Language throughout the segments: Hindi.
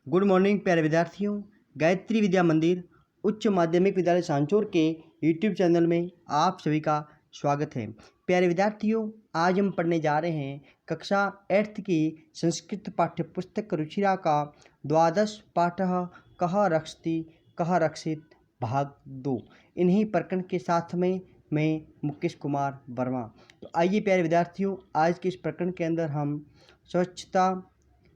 गुड मॉर्निंग प्यारे विद्यार्थियों। गायत्री विद्या मंदिर उच्च माध्यमिक विद्यालय सांचौर के यूट्यूब चैनल में आप सभी का स्वागत है। प्यारे विद्यार्थियों, आज हम पढ़ने जा रहे हैं कक्षा 8th की संस्कृत पाठ्य पुस्तक रुचिरा का द्वादश पाठः कः रक्षति कः रक्षित भाग 2। इन्हीं प्रकरण के साथ में मैं मुकेश कुमार वर्मा। तो आइए प्यारे विद्यार्थियों, आज के इस प्रकरण के अंदर हम स्वच्छता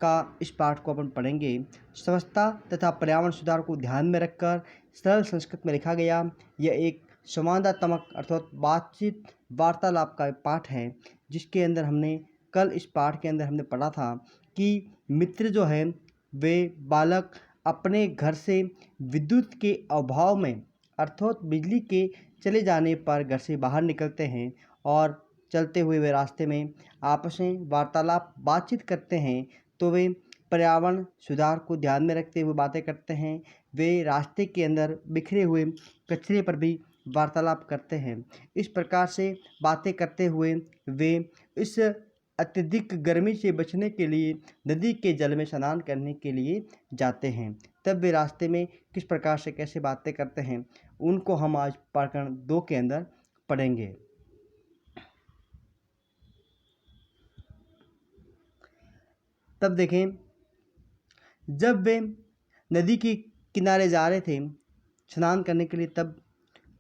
का इस पाठ को अपन पढ़ेंगे। स्वच्छता तथा पर्यावरण सुधार को ध्यान में रखकर सरल संस्कृत में लिखा गया यह एक संवादात्मक अर्थात बातचीत वार्तालाप का पाठ है, जिसके अंदर हमने कल इस पाठ के अंदर हमने पढ़ा था कि मित्र जो है वे बालक अपने घर से विद्युत के अभाव में अर्थात बिजली के चले जाने पर घर से बाहर निकलते हैं और चलते हुए वे रास्ते में आपस में वार्तालाप बातचीत करते हैं। तो वे पर्यावरण सुधार को ध्यान में रखते हुए बातें करते हैं। वे रास्ते के अंदर बिखरे हुए कचरे पर भी वार्तालाप करते हैं। इस प्रकार से बातें करते हुए वे इस अत्यधिक गर्मी से बचने के लिए नदी के जल में स्नान करने के लिए जाते हैं। तब वे रास्ते में किस प्रकार से कैसे बातें करते हैं, उनको हम आज प्रकरण 2 के अंदर पढ़ेंगे। तब देखें, जब वे नदी के किनारे जा रहे थे स्नान करने के लिए, तब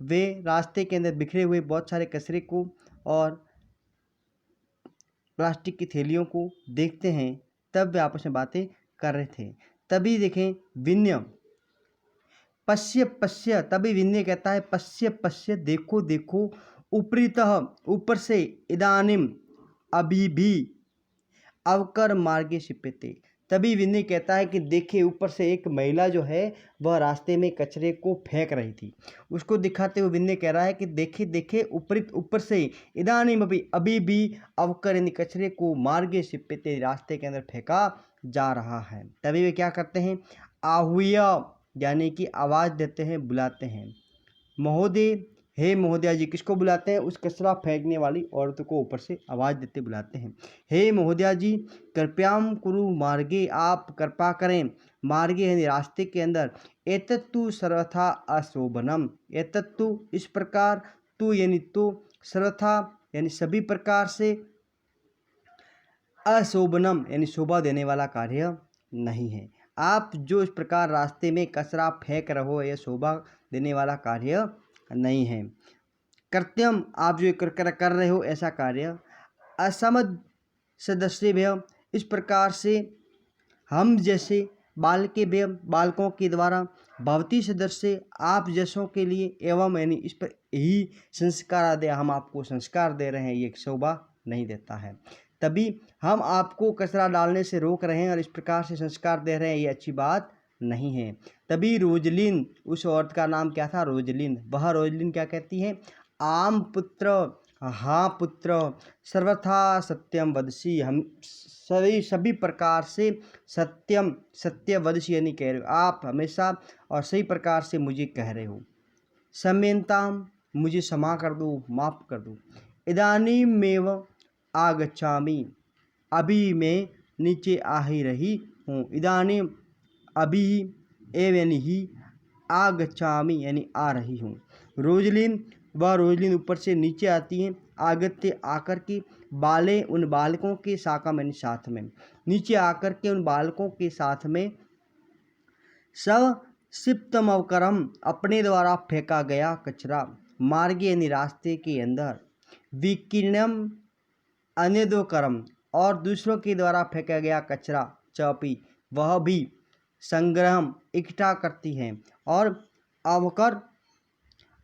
वे रास्ते के अंदर बिखरे हुए बहुत सारे कचरे को और प्लास्टिक की थैलियों को देखते हैं। तब वे आपस में बातें कर रहे थे। तभी देखें विनय पश्य पश्य, तभी विनय कहता है पश्य पश्य, देखो देखो, उपरितः ऊपर से, इदानीम अभी भी, अवकर मार्गे शिप्यते। तभी विनय कहता है कि देखिए, ऊपर से एक महिला जो है वह रास्ते में कचरे को फेंक रही थी। उसको दिखाते हुए विनय कह रहा है कि देखिए देखिए, ऊपर से, इदानीम अभी भी, अवकर यानी कचरे को, मार्गे शिप्यते रास्ते के अंदर फेंका जा रहा है। तभी वे क्या करते हैं, आहूय यानी कि आवाज़ देते हैं, बुलाते हैं। महोदय, हे महोदया जी, किसको बुलाते हैं? उस कचरा फेंकने वाली औरत को ऊपर से आवाज़ देते बुलाते हैं। हे महोदया जी, कृपयाम कुरु मार्गे, आप कृपा करें, मार्गे यानी रास्ते के अंदर, एतत्तु सर्वथा अशोभनम, एतत्तु इस प्रकार, तु यानी तो, सर्वथा यानी सभी प्रकार से, अशोभनम यानी शोभा देने वाला कार्य नहीं है। आप जो इस प्रकार रास्ते में कचरा फेंक रहे हो, यह शोभा देने वाला कार्य नहीं है। कृत्यम, आप जो कर रहे हो ऐसा कार्य, असमद सदस्य, इस प्रकार से हम जैसे बालकों के द्वारा, भवती सदस्य आप जैसों के लिए, एवं यानी इस पर यही संस्कार दे, हम आपको संस्कार दे रहे हैं, ये शोभा नहीं देता है। तभी हम आपको कचरा डालने से रोक रहे हैं और इस प्रकार से संस्कार दे रहे हैं, ये अच्छी बात नहीं है। तभी रोजलिन, उस औरत का नाम क्या था? रोजलिन। वह रोजलिन क्या कहती है? आम पुत्र, हाँ पुत्र, सर्वथा सत्यम वदसी, हम सभी प्रकार से सत्यम, सत्य वदसी यानी कह रहे हो, आप हमेशा और सही प्रकार से मुझे कह रहे हो। क्षम्यताम, मुझे क्षमा कर दो, माफ़ कर दो। इदानीमेव आगच्छामि, अभी मैं नीचे आ ही रही हूँ। इदानीम अभी, एव यानी ही, आगच्छामि यानी आ रही हूँ। रोजलिन, वह रोजलिन ऊपर से नीचे आती हैं। आगत्य आकर के, बाले उन बालकों के, साका यानी साथ में, नीचे आकर के उन बालकों के साथ में, सब सिप्तमवकरम अपने द्वारा फेंका गया कचरा, मार्गे यानी रास्ते के अंदर, विकीर्णम अन्यदोकरम और दूसरों के द्वारा फेंका गया कचरा, चौपी वह भी, संग्रहम इकट्ठा करती हैं, और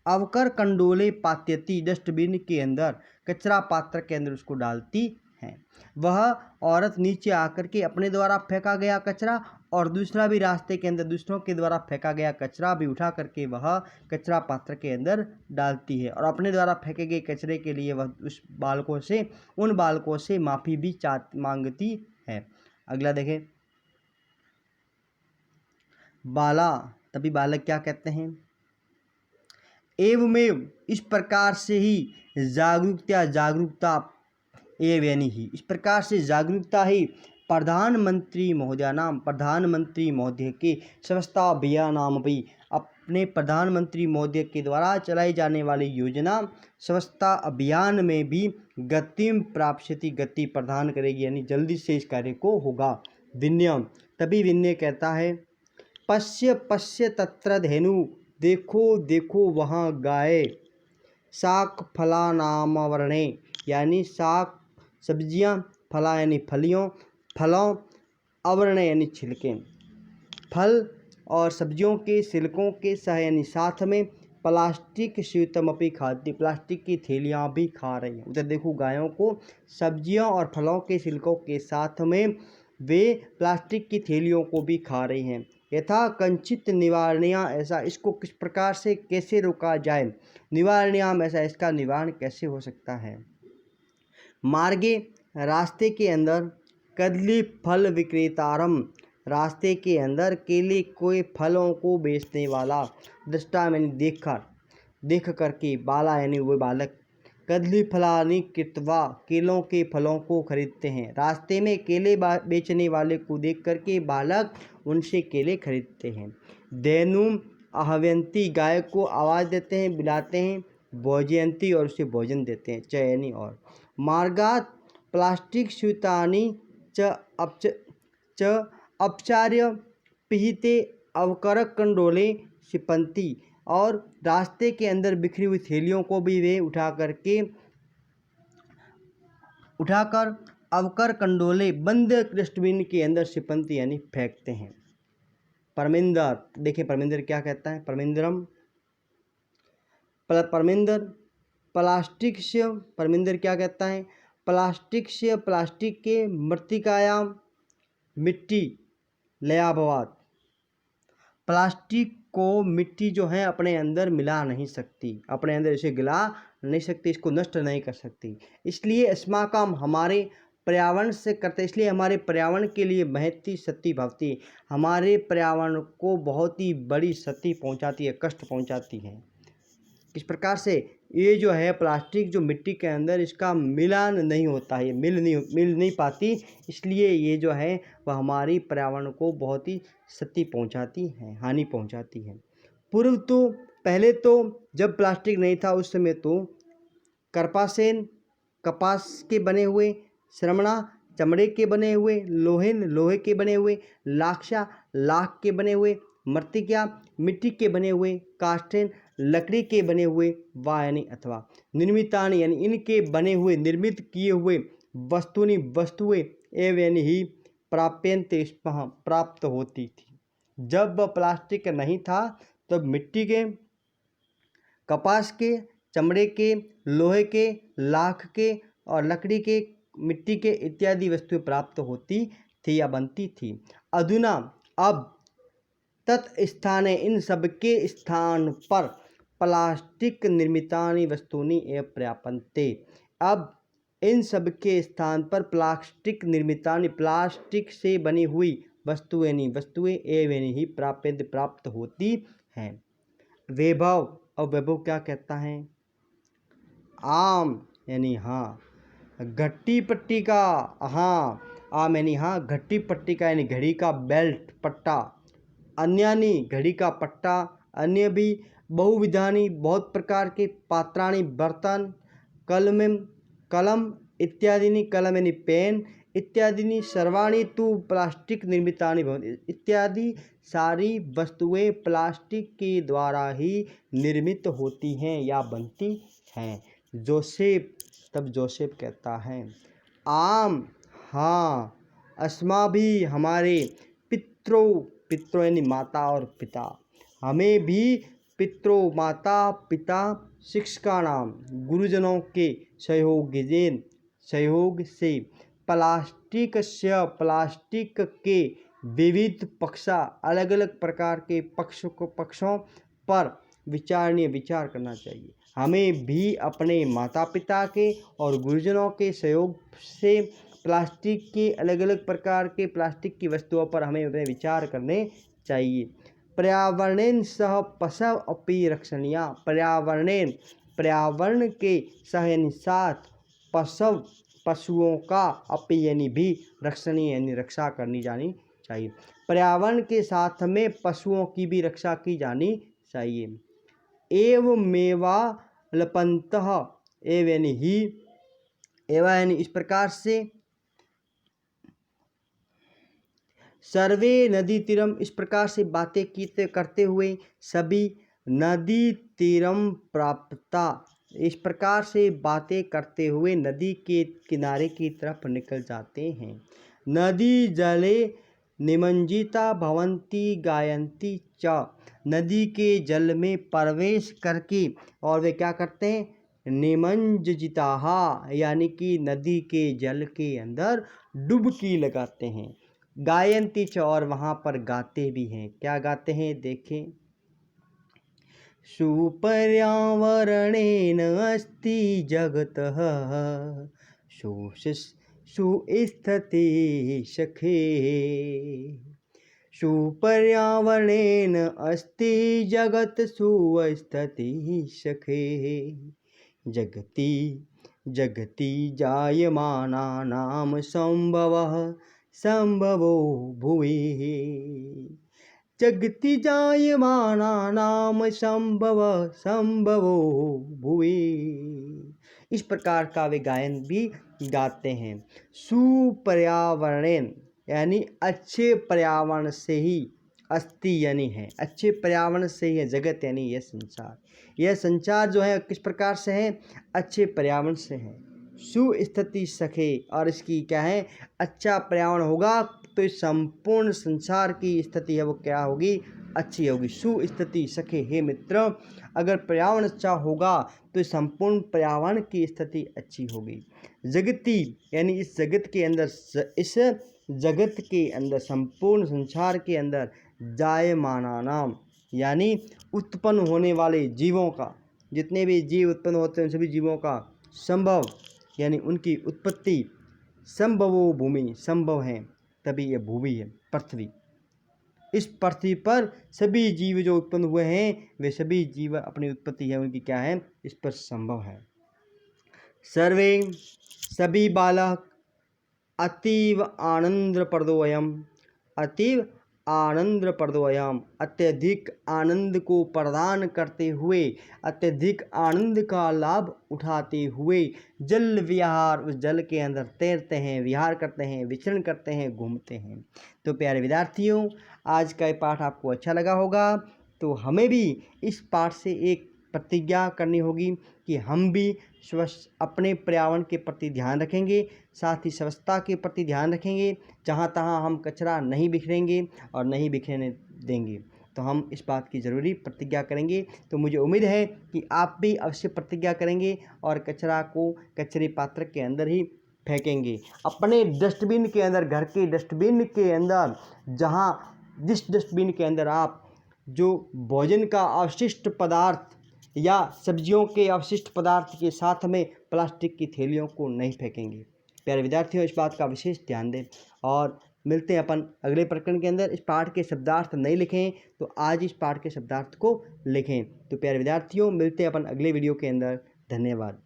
अवकर कंडोले पात्यती, डस्टबिन के अंदर, कचरा पात्र के अंदर उसको डालती हैं। वह औरत नीचे आकर के अपने द्वारा फेंका गया कचरा और दूसरा भी रास्ते के अंदर दूसरों के द्वारा फेंका गया कचरा भी उठा करके वह कचरा पात्र के अंदर डालती है और अपने द्वारा फेंके गए कचरे के लिए वह उन बालकों से माफ़ी भी मांगती है। अगला देखें, बाला, तभी बालक क्या कहते हैं? एवमेव, इस प्रकार से ही, जागरूकता एव यानी ही, इस प्रकार से जागरूकता ही, प्रधानमंत्री महोदय के स्वच्छता अभियान भी अपने प्रधानमंत्री महोदय के द्वारा चलाई जाने वाली योजना स्वच्छता अभियान में भी गति प्रदान करेगी, यानी जल्दी से इस कार्य को होगा। विनय, तभी विनय कहता है पश्य पश्य तत्र धेनु, देखो देखो वहाँ गाय, शाक फला नाम वर्णे, यानी शाक सब्जियाँ, फला यानी फलों, अवर्ण यानी छिलके, फल और सब्जियों के छिलकों के सह यानी साथ में, प्लास्टिक स्यूतमपि खाद्य, प्लास्टिक की थैलियाँ भी खा रही हैं। उधर देखो गायों को सब्जियों और फलों के छिलकों के साथ में वे प्लास्टिक की थैलियों को भी खा रही हैं। यथा कंचित निवारणीय, ऐसा इसको किस प्रकार से कैसे रोका जाए, निवारणीयाम ऐसा इसका निवारण कैसे हो सकता है। मार्गे, रास्ते के अंदर, कदली फल विक्रेतारम, रास्ते के अंदर केले कोई फलों को बेचने वाला, दृष्टा मैंने देख करके, बाला यानी वो बालक, कदली फलानी कृत्वा, केलों के फलों को खरीदते हैं। रास्ते में केले बेचने वाले को देख करके बालक उनसे केले खरीदते हैं। देनुम आहवंती, गाय को आवाज़ देते हैं, बुलाते हैं। भोजयंती, और उसे भोजन देते हैं, चयनी। और मार्गात प्लास्टिक स्यूतानी च अपचार्य पिहिते अवकरक कंडोले सिपंती, और रास्ते के अंदर बिखरी हुई थैलियों को भी वे उठाकर अवकर कंडोले बंद डस्टबिन के अंदर सिपंती यानी फेंकते हैं। परमिंदर, देखिए परमिंदर क्या कहता है, परमिंदर प्लास्टिक से, परमिंदर क्या कहता है, प्लास्टिक से, प्लास्टिक के मृत्तिकायाम मिट्टी लयाभवात, प्लास्टिक को मिट्टी जो है अपने अंदर मिला नहीं सकती, अपने अंदर इसे गिला नहीं सकती, इसको नष्ट नहीं कर सकती। इसलिए अस्माकम, हमारे पर्यावरण से करते, इसलिए हमारे पर्यावरण के लिए महती क्षति भवती, हमारे पर्यावरण को बहुत ही बड़ी क्षति पहुंचाती है, कष्ट पहुंचाती है। किस प्रकार से, ये जो है प्लास्टिक जो मिट्टी के अंदर इसका मिलान नहीं होता है, मिल नहीं पाती, इसलिए ये जो है वह हमारी पर्यावरण को बहुत ही क्षति पहुंचाती है, हानि पहुंचाती है। पूर्व तो, पहले तो जब प्लास्टिक नहीं था उस समय तो करपासेन, कपास के बने हुए, श्रमणा, चमड़े के बने हुए, लोहेन, लोहे के बने हुए, लाक्षा, लाख के बने हुए, मृत्तिका, मिट्टी के बने हुए, काष्ठेन, लकड़ी के बने हुए, वा यानी अथवा, निर्मितानि यानी इनके बने हुए, निर्मित किए हुए, वस्तुएं, एवं यानी ही प्राप्यन्ते, प्राप्त होती थी। जब प्लास्टिक नहीं था तब मिट्टी के, कपास के, चमड़े के, लोहे के, लाख के और लकड़ी के, मिट्टी के इत्यादि वस्तुएं प्राप्त होती थी या बनती थी। अधुना, अब तत्स्थाने, इन सबके स्थान पर, प्लास्टिक निर्मितानि वस्तूनि एव प्राप्यन्ते, अब इन सबके स्थान पर प्लास्टिक निर्मितानि, प्लास्टिक से बनी हुई वस्तुएं एवं ही प्राप्त होती हैं। वैभव, और वैभव क्या कहता है, आम यानी हाँ, घट्टी पट्टी का, हाँ, आम यानी हाँ, घट्टी पट्टी का यानी घड़ी का बेल्ट, पट्टा, अन्यानी घड़ी का पट्टा, अन्य भी, बहुविधानी बहुत प्रकार के, पात्राणी बर्तन, कलम इत्यादि, कलम यानी पेन इत्यादि, सर्वाणी तु प्लास्टिक निर्मितानि भवन्ति, इत्यादि सारी वस्तुएं प्लास्टिक के द्वारा ही निर्मित होती हैं या बनती हैं। जोसेफ, तब जोसेफ कहता है आम, हाँ, अस्मा भी, हमारे, पितरों यानी माता और पिता, हमें भी, पितरों माता पिता, शिक्षकाणाम गुरुजनों के, सहयोग से, प्लास्टिक के विविध पक्षा, अलग अलग प्रकार के पक्षों पर विचार करना चाहिए। हमें भी अपने माता पिता के और गुरुजनों के सहयोग से प्लास्टिक के, अलग अलग प्रकार के प्लास्टिक की वस्तुओं पर हमें विचार करने चाहिए। पर्यावरणेन सह पशव अपि रक्षणीया, पर्यावरण के सह यानी साथ, पशव पशुओं का अपि यानी भी रक्षणीय यानी रक्षा करनी जानी चाहिए। पर्यावरण के साथ में पशुओं की भी रक्षा की जानी चाहिए। एवमेवा लपंतः एव यानी ही एवं यानी इस प्रकार से सर्वे नदी तीरम इस प्रकार से बातें करते हुए सभी नदी तीरम प्राप्ता इस प्रकार से बातें करते हुए नदी के किनारे की तरफ निकल जाते हैं। नदी जले निमज्जिता भवन्ति गायन्ति च नदी के जल में प्रवेश करके और वे क्या करते हैं, निमज्जिता यानी कि नदी के जल के अंदर डुबकी लगाते हैं। गायन्ति च और वहाँ पर गाते भी हैं। क्या गाते हैं देखें, सुपर्यावरणेन अस्ति जगतः सुस्थिति सखे। सुपर्यावरणेन अस्ति जगत सुस्थिति सखे। जगति जगति जायमानानां संभवो भुवि। जगति जायमानानां संभवो भुवि। इस प्रकार का वे गायन भी गाते हैं। सुपर्यावरणेन यानी अच्छे पर्यावरण से ही, अस्ति यानी है, अच्छे पर्यावरण से ही है, जगत यानी यह संसार। यह संसार जो है किस प्रकार से है, अच्छे पर्यावरण से है। सुस्थिति सखे और इसकी क्या है, अच्छा पर्यावरण होगा तो इस संपूर्ण संसार की स्थिति है वो क्या होगी, अच्छी होगी। सुस्थिति सखे, हे मित्र अगर पर्यावरण अच्छा होगा तो इस संपूर्ण पर्यावरण की स्थिति अच्छी होगी। जगति यानी इस जगत के अंदर, इस जगत के अंदर, संपूर्ण संसार के अंदर, जायमानानाम यानी उत्पन्न होने वाले जीवों का, जितने भी जीव उत्पन्न होते हैं उन सभी जीवों का, संभव यानी उनकी उत्पत्ति, संभवो भूमि संभव है तभी यह भूमि है, पृथ्वी। इस पृथ्वी पर सभी जीव जो उत्पन्न हुए हैं वे सभी जीव अपनी उत्पत्ति है उनकी क्या है, इस पर संभव है। सर्वे सभी बालक अतीव आनंदप्रदोयम, अतीव आनंदप्रदोयम अत्यधिक आनंद को प्रदान करते हुए, अत्यधिक आनंद का लाभ उठाते हुए जल विहार, उस जल के अंदर तैरते हैं, विहार करते हैं, विचरण करते हैं, घूमते हैं। तो प्यारे विद्यार्थियों, आज का ये पाठ आपको अच्छा लगा होगा। तो हमें भी इस पाठ से एक प्रतिज्ञा करनी होगी कि हम भी अपने पर्यावरण के प्रति ध्यान रखेंगे, साथ ही स्वच्छता के प्रति ध्यान रखेंगे। जहाँ तहाँ हम कचरा नहीं बिखरेंगे और नहीं बिखरने देंगे। तो हम इस बात की ज़रूरी प्रतिज्ञा करेंगे। तो मुझे उम्मीद है कि आप भी अवश्य प्रतिज्ञा करेंगे और कचरा को कचरे पात्र के अंदर ही फेंकेंगे, अपने डस्टबिन के अंदर, घर के डस्टबिन के अंदर, जिस डस्टबिन के अंदर आप जो भोजन का अवशिष्ट पदार्थ या सब्जियों के अवशिष्ट पदार्थ के साथ में प्लास्टिक की थैलियों को नहीं फेंकेंगे। प्यारे विद्यार्थियों, इस बात का विशेष ध्यान दें और मिलते हैं अपन अगले प्रकरण के अंदर। इस पाठ के शब्दार्थ नहीं लिखें तो आज इस पाठ के शब्दार्थ को लिखें। तो प्यारे विद्यार्थियों, मिलते हैं अपन अगले वीडियो के अंदर। धन्यवाद।